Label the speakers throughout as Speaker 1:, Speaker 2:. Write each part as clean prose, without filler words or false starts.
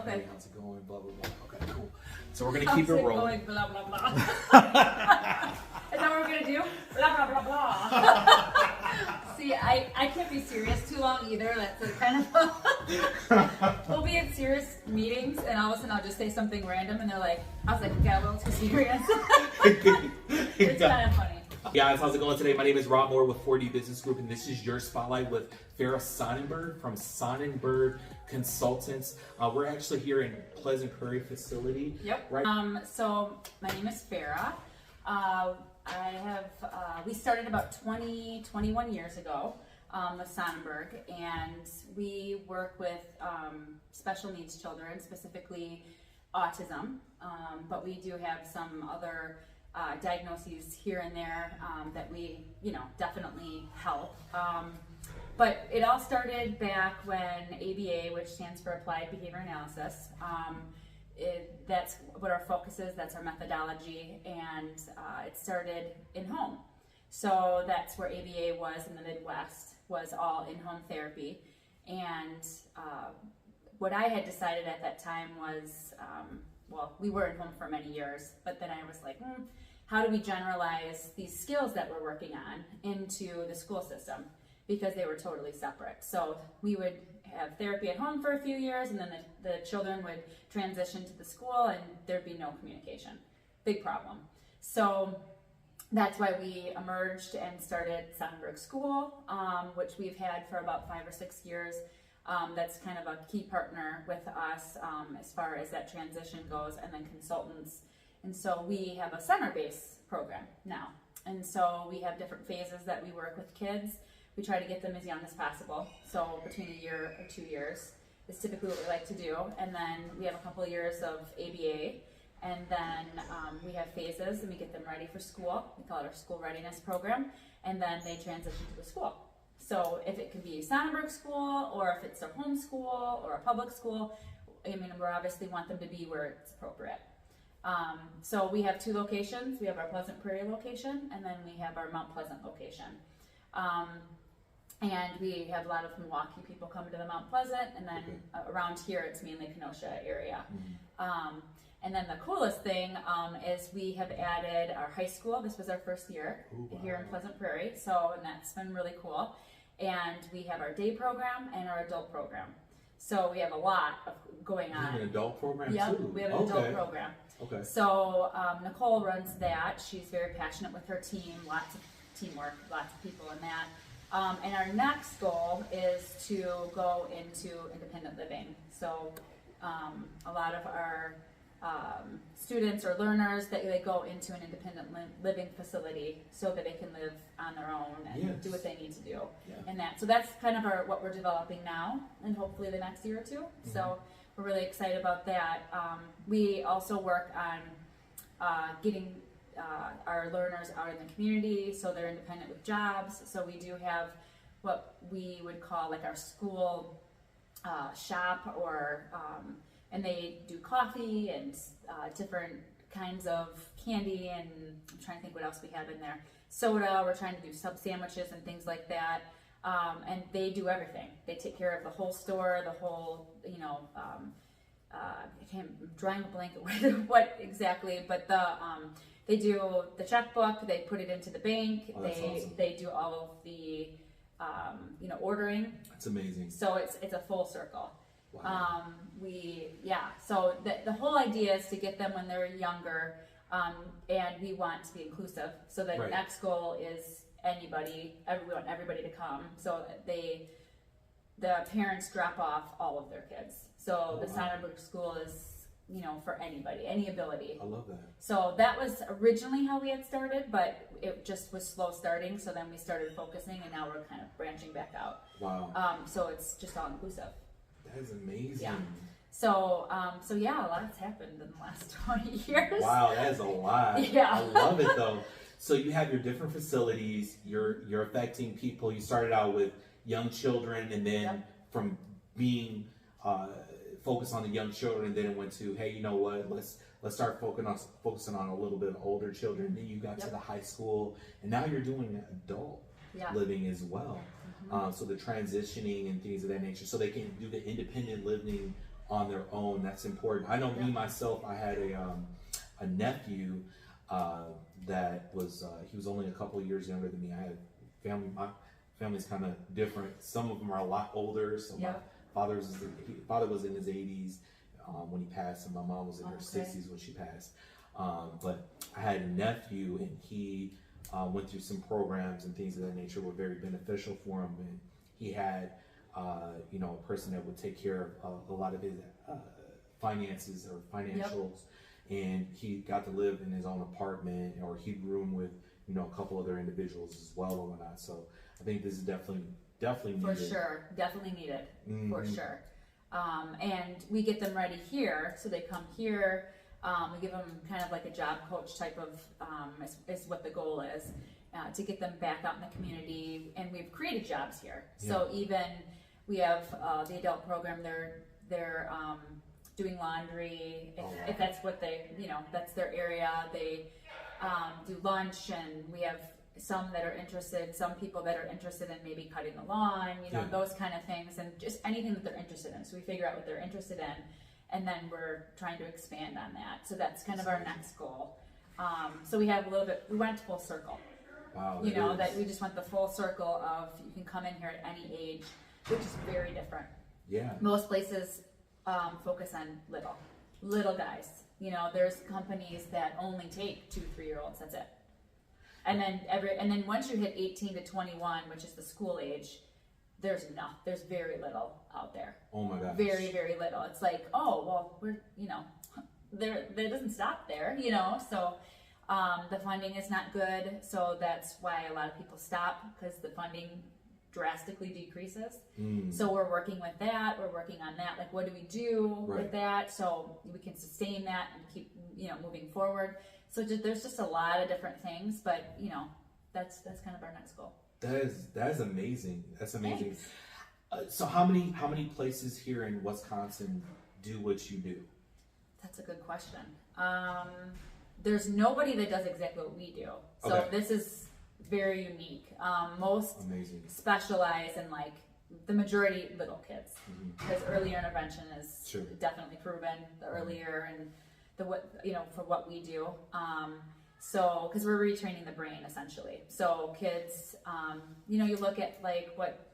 Speaker 1: Okay.
Speaker 2: Hey, how's it going? Blah, blah, blah. Okay, cool. So we're going to keep it rolling.
Speaker 1: Blah, blah, blah. Is that what we're going to do? Blah, blah, blah, blah. See, I can't be serious too long either. That's a kind of... We'll be in serious meetings, and all of a sudden I'll just say something random, and they're like, I was like, you got a little too serious. It's kind of funny.
Speaker 2: Hey guys, how's it going today? My name is Rob Moore with 4D Business Group, and this is your spotlight with Farrah Sonnenberg from Sonnenberg Consultants. We're actually here in Pleasant Prairie facility.
Speaker 1: Yep.
Speaker 2: Right.
Speaker 1: So my name is Farrah. We started about 21 years ago with Sonnenberg, and we work with special needs children, specifically autism, but we do have some other diagnoses here and there that we, definitely help. But it all started back when ABA, which stands for Applied Behavior Analysis, that's what our focus is, that's our methodology, and it started in home. So that's where ABA was in the Midwest, was all in-home therapy. And what I had decided at that time was, we were in home for many years, but then I was like, how do we generalize these skills that we're working on into the school system? Because they were totally separate. So we would have therapy at home for a few years, and then the children would transition to the school, and there'd be no communication. Big problem. So that's why we emerged and started Sonnenberg School, which we've had for about 5 or 6 years. That's kind of a key partner with us as far as that transition goes, and then consultants. And so we have a center-based program now. And so we have different phases that we work with kids. We try to get them as young as possible. So between a year or 2 years is typically what we like to do. And then we have a couple of years of ABA. And then we have phases, and we get them ready for school. We call it our school readiness program. And then they transition to the school. So if it can be Sonnenberg School, or if it's a home school or a public school, we obviously want them to be where it's appropriate. So we have 2 locations. We have our Pleasant Prairie location, and then we have our Mount Pleasant location. And we have a lot of Milwaukee people coming to the Mount Pleasant, and then around here it's mainly Kenosha area. And then the coolest thing is we have added our high school. This was our first year here in Pleasant Prairie, and that's been really cool. And we have our day program and our adult program. So we have a lot going on.
Speaker 2: You have an adult program too?
Speaker 1: Yep, we have an adult program.
Speaker 2: Okay.
Speaker 1: So Nicole runs that. She's very passionate with her team, lots of teamwork, lots of people in that. And our next goal is to go into independent living. So a lot of our students or learners, that they go into an independent living facility so that they can live on their own and do what they need to do. And so that's kind of what we're developing now, and hopefully the next year or 2. So we're really excited about that. We also work on getting our learners out in the community so they're independent with jobs. So we do have what we would call like our school shop, or and they do coffee and different kinds of candy, and I'm trying to think what else we have in there. Soda, we're trying to do sub sandwiches and things like that. And they do everything. They take care of the whole store, the whole, I'm drawing a blanket what exactly, but they do the checkbook, they put it into the bank, awesome. They do all of the, ordering.
Speaker 2: That's amazing.
Speaker 1: So it's a full circle.
Speaker 2: Wow.
Speaker 1: So the whole idea is to get them when they're younger, and we want to be inclusive. So the next goal is everybody to come. So the parents drop off all of their kids. So the Sonnenberg School is, for anybody, any ability.
Speaker 2: I love that.
Speaker 1: So that was originally how we had started, but it just was slow starting. So then we started focusing, and now we're kind of branching back out.
Speaker 2: Wow.
Speaker 1: So it's just all inclusive.
Speaker 2: That is amazing.
Speaker 1: Yeah. So a lot has happened in the last 20 years.
Speaker 2: Wow, that is a lot.
Speaker 1: Yeah.
Speaker 2: I love it though. So you have your different facilities, you're affecting people. You started out with young children, and then from being focused on the young children, then it went to, hey, you know what, let's start focusing on a little bit older children. Then you got to the high school, and now you're doing adult living as well. So the transitioning and things of that nature, so they can do the independent living on their own. That's important. I know me myself, I had a nephew that was he was only a couple of years younger than me. I had my family's kind of different. Some of them are a lot older. So my father was in his 80s when he passed, and my mom was in her 60s when she passed. But I had a nephew, and he went through some programs and things of that nature were very beneficial for him. And he had, a person that would take care of a lot of his finances or financials. And he got to live in his own apartment, or he'd room with, a couple other individuals as well or whatnot. So I think this is definitely needed.
Speaker 1: For sure, definitely needed, for sure. And we get them ready here, so they come here. We give them kind of like a job coach type of, is what the goal is, to get them back out in the community. And we've created jobs here. So even we have the adult program, they're doing laundry, if that's what they, that's their area. They do lunch, and we have some people that are interested in maybe cutting the lawn, those kind of things, and just anything that they're interested in. So we figure out what they're interested in, and then we're trying to expand on that. So that's kind of our next goal. So we have we went full circle.
Speaker 2: Wow.
Speaker 1: That we just went the full circle of, you can come in here at any age, which is very different.
Speaker 2: Yeah.
Speaker 1: Most places focus on little guys. There's companies that only take 2-3-year-olds. That's it. And then once you hit 18 to 21, which is the school age, there's very little out there.
Speaker 2: Oh my gosh.
Speaker 1: Very, very little. It's like, oh, well, we're, there doesn't stop there, so the funding is not good. So that's why a lot of people stop, because the funding drastically decreases. So we're working with that. We're working on that. Like, what do we do with that so we can sustain that and keep, moving forward. So there's just a lot of different things, but that's kind of our next goal.
Speaker 2: That is amazing. That's amazing. So how many places here in Wisconsin do what you do?
Speaker 1: That's a good question. There's nobody that does exactly what we do. So this is very unique. Most specialize in the majority little kids, because early intervention is definitely proven. The earlier and for what we do. So, because we're retraining the brain essentially. So kids, you look at what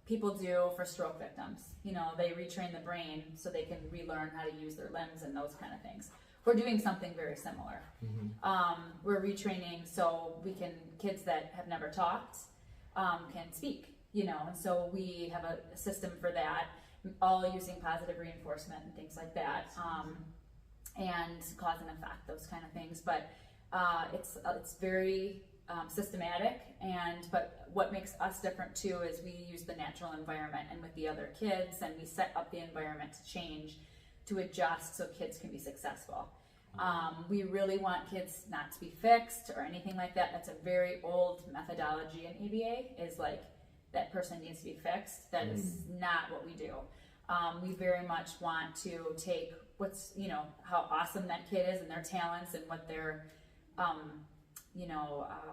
Speaker 1: people do for stroke victims. They retrain the brain so they can relearn how to use their limbs and those kind of things. We're doing something very similar. We're retraining so kids that have never talked can speak, and so we have a system for that, all using positive reinforcement and things like that, and cause and effect, those kind of things. But it's very systematic, but what makes us different too is we use the natural environment and with the other kids, and we set up the environment to change, to adjust so kids can be successful. We really want kids not to be fixed or anything like that. That's a very old methodology in ABA, is that person needs to be fixed. That is not what we do. We very much want to take how awesome that kid is and their talents and what their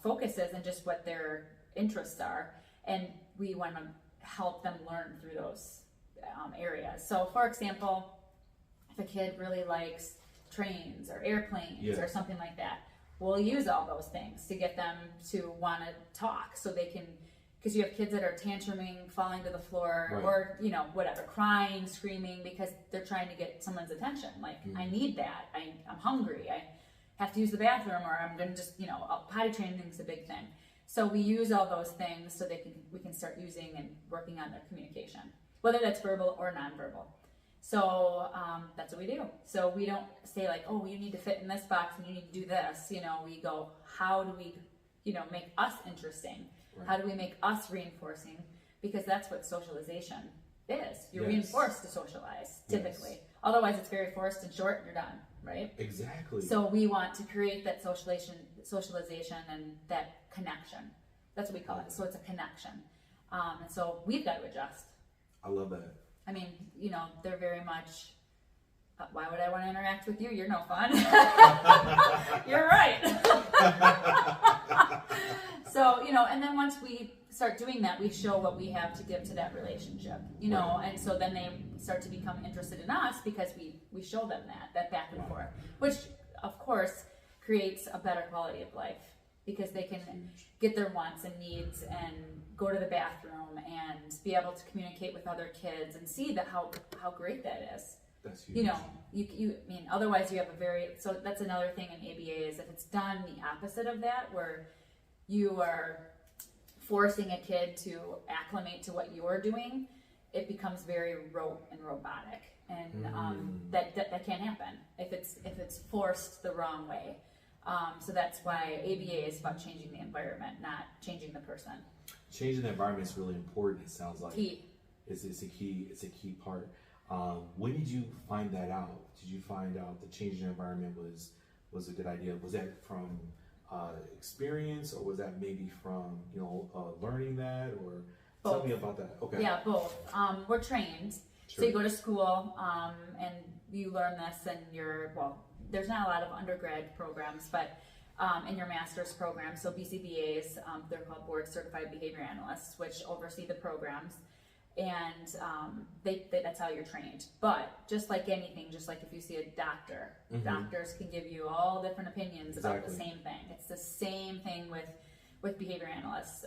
Speaker 1: focus is and just what their interests are, and we want to help them learn through those areas. So for example, if a kid really likes trains or airplanes or something like that, we'll use all those things to get them to want to talk, so they can, because you have kids that are tantruming, falling to the floor, or whatever, crying, screaming, because they're trying to get someone's attention. I need that. I'm hungry. I have to use the bathroom, or I'm gonna just potty training is a big thing. So we use all those things so we can start using and working on their communication, whether that's verbal or nonverbal. So that's what we do. So we don't say oh, you need to fit in this box and you need to do this. We go, how do we, make us interesting? How do we make us reinforcing? Because that's what socialization is. You're reinforced to socialize, typically. Otherwise, it's very forced and short, and you're done, right?
Speaker 2: Exactly.
Speaker 1: So we want to create that socialization and that connection. That's what we call it. So it's a connection. And so we've got to adjust.
Speaker 2: I love that.
Speaker 1: I mean, they're very much, why would I want to interact with you? You're no fun. You're right. So, and then once we start doing that, we show what we have to give to that relationship, you know, and so then they start to become interested in us because we show them that back and forth, which of course creates a better quality of life because they can get their wants and needs and go to the bathroom and be able to communicate with other kids and see that how great that is.
Speaker 2: That's huge.
Speaker 1: You know, you I mean, otherwise you have so that's another thing in ABA is if it's done the opposite of that, where you are forcing a kid to acclimate to what you're doing, it becomes very rote and robotic, and that can't happen if it's forced the wrong way. So that's why ABA is about changing the environment, not changing the person.
Speaker 2: Changing the environment is really important. It sounds like
Speaker 1: Key.
Speaker 2: It's a key part. When did you find that out? Did you find out that changing the environment was a good idea? Was that from experience, or was that maybe from learning that, or
Speaker 1: both.
Speaker 2: Tell me about that. Okay.
Speaker 1: Yeah, both. We're trained, so you go to school and you learn this, and there's not a lot of undergrad programs, but in your master's program, so BCBAs, they're called Board Certified Behavior Analysts, which oversee the programs. And that's how you're trained. But just like anything, just like if you see a doctor, doctors can give you all different opinions about the same thing. It's the same thing with behavior analysts.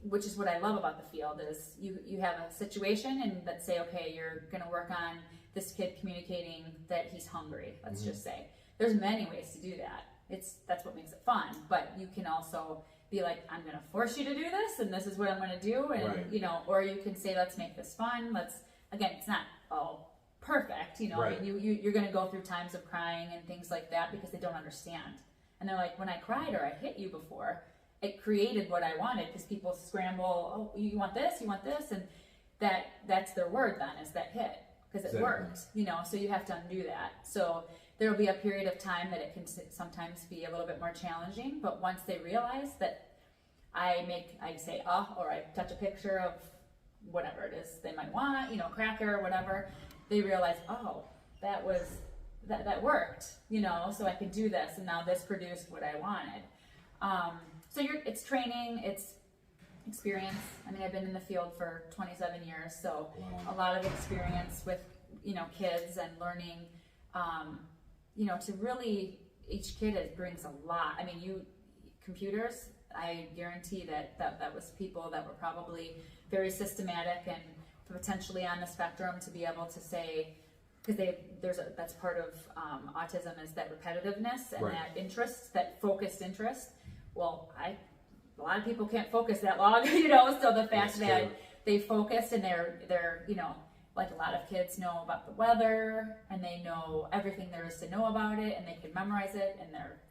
Speaker 1: Which is what I love about the field, is you have a situation and let's say, okay, you're going to work on this kid communicating that he's hungry. Let's just say there's many ways to do that. That's what makes it fun. But you can also be like, I'm going to force you to do this, and this is what I'm going to do, and or you can say, let's make this fun. Again, it's not all perfect, I mean, you're going to go through times of crying and things like that because they don't understand, and they're like, when I cried or I hit you before, it created what I wanted, because people scramble, oh, you want this, and that's their word then, is that hit, because it worked, so you have to undo that. So there will be a period of time that it can sometimes be a little bit more challenging, but once they realize that I say, or I touch a picture of whatever it is they might want, cracker or whatever, they realize, oh, that worked, so I could do this, and now this produced what I wanted. So it's training, it's experience. I mean, I've been in the field for 27 years, so a lot of experience with, kids and learning, to really, each kid brings a lot. I mean, computers, I guarantee that was people that were probably very systematic and potentially on the spectrum, to be able to say, because that's part of autism, is that repetitiveness and that interest, that focused interest. Well, a lot of people can't focus that long, so the fact that they focused and they're like a lot of kids know about the weather, and they know everything there is to know about it, and they can memorize it, and they're,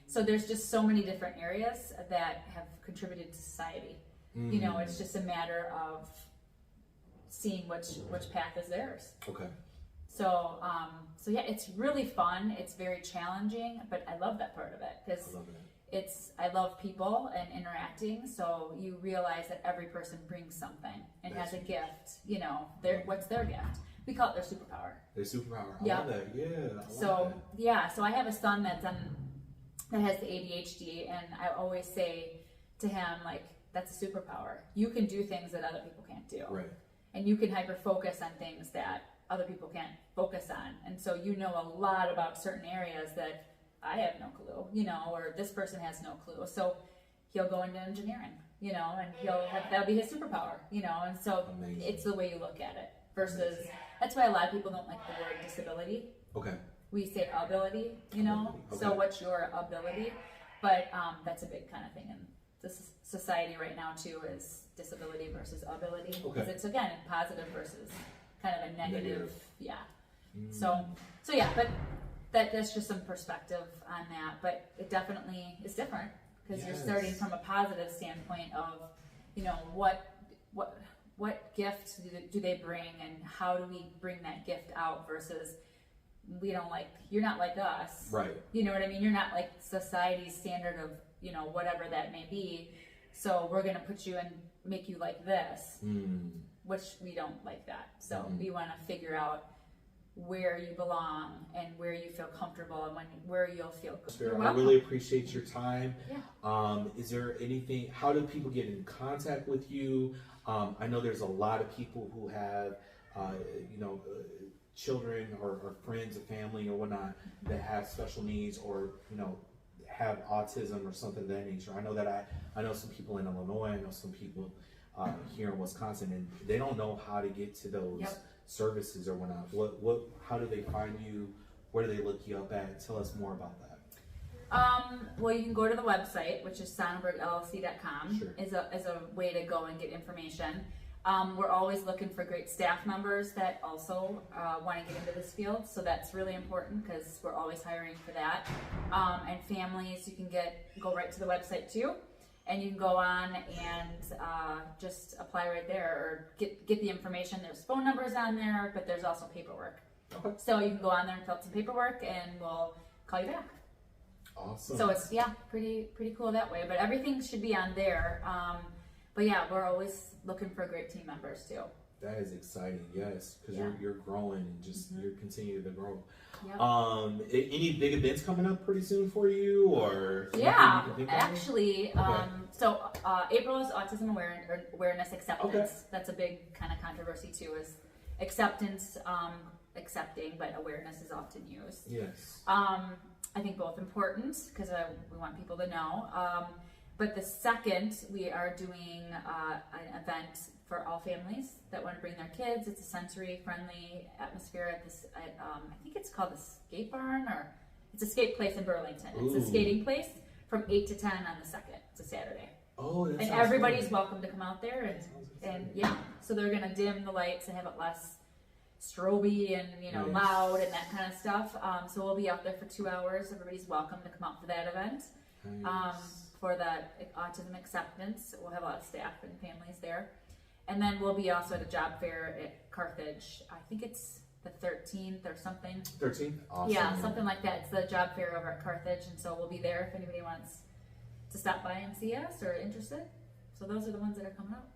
Speaker 1: so there's just so many different areas that have contributed to society. It's just a matter of seeing which path is theirs.
Speaker 2: Okay.
Speaker 1: So yeah, it's really fun. It's very challenging, but I love that part of it, because I love people and interacting, so you realize that every person brings something and has a gift, what's their gift? We call it their superpower.
Speaker 2: Their superpower. I love that.
Speaker 1: Yeah. So I have a son that has the ADHD, and I always say to him, like, that's a superpower. You can do things that other people can't do. Right. And you can hyper focus on things that other people can't focus on. And so a lot about certain areas that I have no clue, or this person has no clue. So he'll go into engineering, and that'll be his superpower, and so it's the way you look at it versus, that's why a lot of people don't like the word disability. Okay. We say ability, so what's your ability? But that's a big kind of thing in this society right now too, is disability versus ability. Because it's, again, positive versus kind of a negative. Yeah. So yeah, but that's just some perspective on that, but it definitely is different, because you're starting from a positive standpoint of, what gift do they bring, and how do we bring that gift out, versus you're not like us, right? You know what I mean? You're not like society's standard of, whatever that may be, so we're going to put you and make you like this, which we don't like that. So we want to figure out where you belong and where you feel comfortable and where you'll feel good. You're
Speaker 2: I
Speaker 1: welcome.
Speaker 2: really appreciate your time.
Speaker 1: Yeah.
Speaker 2: Is there anything, how do people get in contact with you? I know there's a lot of people who have, children or friends or family or whatnot that have special needs or, have autism or something of that nature. I know that I know some people in Illinois, I know some people here in Wisconsin, and they don't know how to get to those services or whatnot. How do they find you? Where do they look you up at? Tell us more about that.
Speaker 1: Well, you can go to the website, which is sonnenbergllc.com.
Speaker 2: Sure.
Speaker 1: is a way to go and get information. We're always looking for great staff members that also want to get into this field, so that's really important because we're always hiring for that. And families, you can go right to the website too, and you can go on and just apply right there or get the information. There's phone numbers on there, but there's also paperwork.
Speaker 2: Okay.
Speaker 1: So you can go on there and fill out some paperwork, and we'll call you back.
Speaker 2: Awesome.
Speaker 1: So it's pretty cool that way. But everything should be on there. But yeah, we're always looking for great team members too.
Speaker 2: That is exciting, yes, because you're growing and just you're continuing to grow.
Speaker 1: Yep.
Speaker 2: Any big events coming up pretty soon for you, or
Speaker 1: yeah,
Speaker 2: you
Speaker 1: actually, so April is Autism Awareness Acceptance.
Speaker 2: Okay.
Speaker 1: That's a big kind of controversy too. Is acceptance, accepting, but awareness is often used.
Speaker 2: Yes.
Speaker 1: I think both important because we want people to know. But the second, we are doing an event for all families that want to bring their kids. It's a sensory-friendly atmosphere at this. I think it's called the Skate Barn, or it's a skate place in Burlington. It's a skating place from 8 to 10 on the 2nd. It's a Saturday.
Speaker 2: Oh, that
Speaker 1: and
Speaker 2: sounds
Speaker 1: everybody's
Speaker 2: fun.
Speaker 1: welcome to come out there, and yeah. So they're gonna dim the lights and have it less stroby and loud and that kind of stuff. So we'll be out there for 2 hours. Everybody's welcome to come out for that event.
Speaker 2: Nice.
Speaker 1: For the autism acceptance, we'll have a lot of staff and families there, and then we'll be also at a job fair at Carthage. I think it's the 13th or something.
Speaker 2: 13th. Awesome.
Speaker 1: Yeah, something like that. It's the job fair over at Carthage, and so we'll be there if anybody wants to stop by and see us or interested. So those are the ones that are coming up.